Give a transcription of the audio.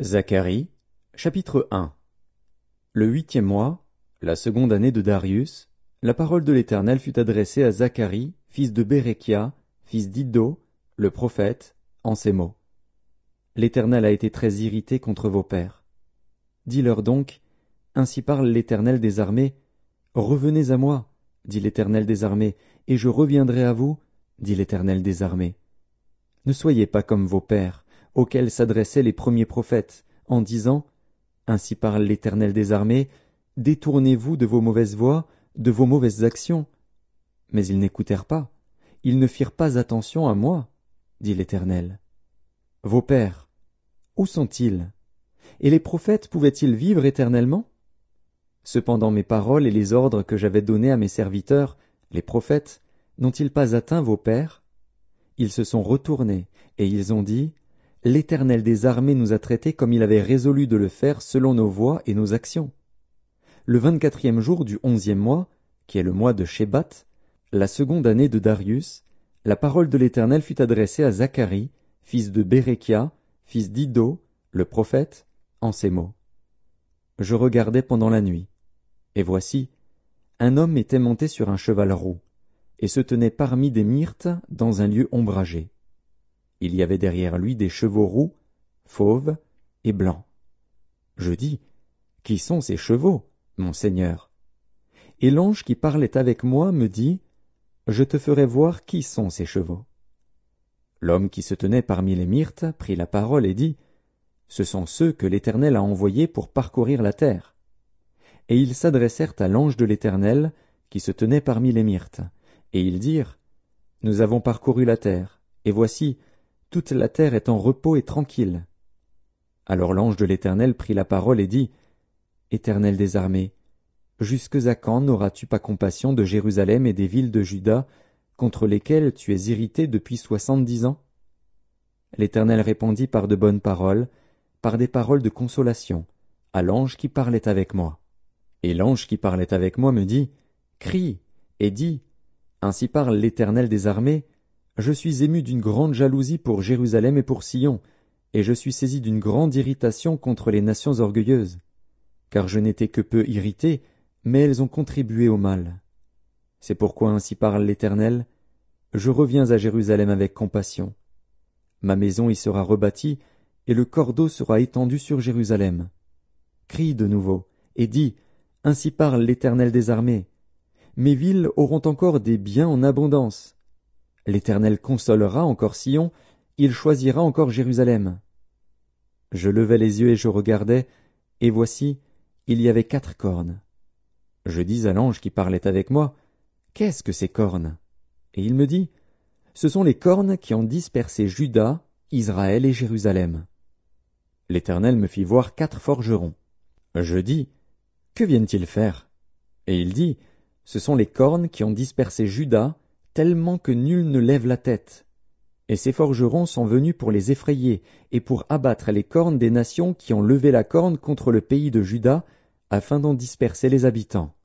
Zacharie, chapitre 1. Le 8e mois, la seconde année de Darius, la parole de l'Éternel fut adressée à Zacharie, fils de Béréchia, fils d'Iddo, le prophète, en ces mots. L'Éternel a été très irrité contre vos pères. Dis-leur donc, ainsi parle l'Éternel des armées, revenez à moi, dit l'Éternel des armées, et je reviendrai à vous, dit l'Éternel des armées. Ne soyez pas comme vos pères, auxquels s'adressaient les premiers prophètes, en disant « Ainsi parle l'Éternel des armées, détournez-vous de vos mauvaises voies, de vos mauvaises actions. » Mais ils n'écoutèrent pas, ils ne firent pas attention à moi, dit l'Éternel. Vos pères, où sont-ils? Et les prophètes pouvaient-ils vivre éternellement? Cependant mes paroles et les ordres que j'avais donnés à mes serviteurs, les prophètes, n'ont-ils pas atteint vos pères? Ils se sont retournés, et ils ont dit « L'Éternel des armées nous a traités comme il avait résolu de le faire selon nos voies et nos actions. » Le 24e jour du 11e mois, qui est le mois de Shebat, la seconde année de Darius, la parole de l'Éternel fut adressée à Zacharie, fils de Béréchia, fils d'Iddo, le prophète, en ces mots. Je regardais pendant la nuit, et voici, un homme était monté sur un cheval roux, et se tenait parmi des myrtes dans un lieu ombragé. Il y avait derrière lui des chevaux roux, fauves et blancs. Je dis, qui sont ces chevaux, mon Seigneur? Et l'ange qui parlait avec moi me dit, je te ferai voir qui sont ces chevaux. L'homme qui se tenait parmi les myrtes prit la parole et dit, ce sont ceux que l'Éternel a envoyés pour parcourir la terre. Et ils s'adressèrent à l'ange de l'Éternel qui se tenait parmi les myrtes, et ils dirent, nous avons parcouru la terre, et voici, toute la terre est en repos et tranquille. Alors l'ange de l'Éternel prit la parole et dit, Éternel des armées, jusques à quand n'auras-tu pas compassion de Jérusalem et des villes de Juda, contre lesquelles tu es irrité depuis 70 ans? L'Éternel répondit par de bonnes paroles, par des paroles de consolation, à l'ange qui parlait avec moi. Et l'ange qui parlait avec moi me dit, crie, et dis, ainsi parle l'Éternel des armées, je suis ému d'une grande jalousie pour Jérusalem et pour Sion, et je suis saisi d'une grande irritation contre les nations orgueilleuses. Car je n'étais que peu irrité, mais elles ont contribué au mal. C'est pourquoi ainsi parle l'Éternel, je reviens à Jérusalem avec compassion. Ma maison y sera rebâtie, et le cordeau sera étendu sur Jérusalem. Crie de nouveau, et dis, ainsi parle l'Éternel des armées. Mes villes auront encore des biens en abondance. L'Éternel consolera encore Sion, il choisira encore Jérusalem. Je levai les yeux et je regardai, et voici, il y avait 4 cornes. Je dis à l'ange qui parlait avec moi, qu'est-ce que ces cornes? Et il me dit, ce sont les cornes qui ont dispersé Juda, Israël et Jérusalem. L'Éternel me fit voir 4 forgerons. Je dis, que viennent-ils faire? Et il dit, ce sont les cornes qui ont dispersé Juda, tellement que nul ne lève la tête. Et ces forgerons sont venus pour les effrayer, et pour abattre les cornes des nations qui ont levé la corne contre le pays de Juda, afin d'en disperser les habitants.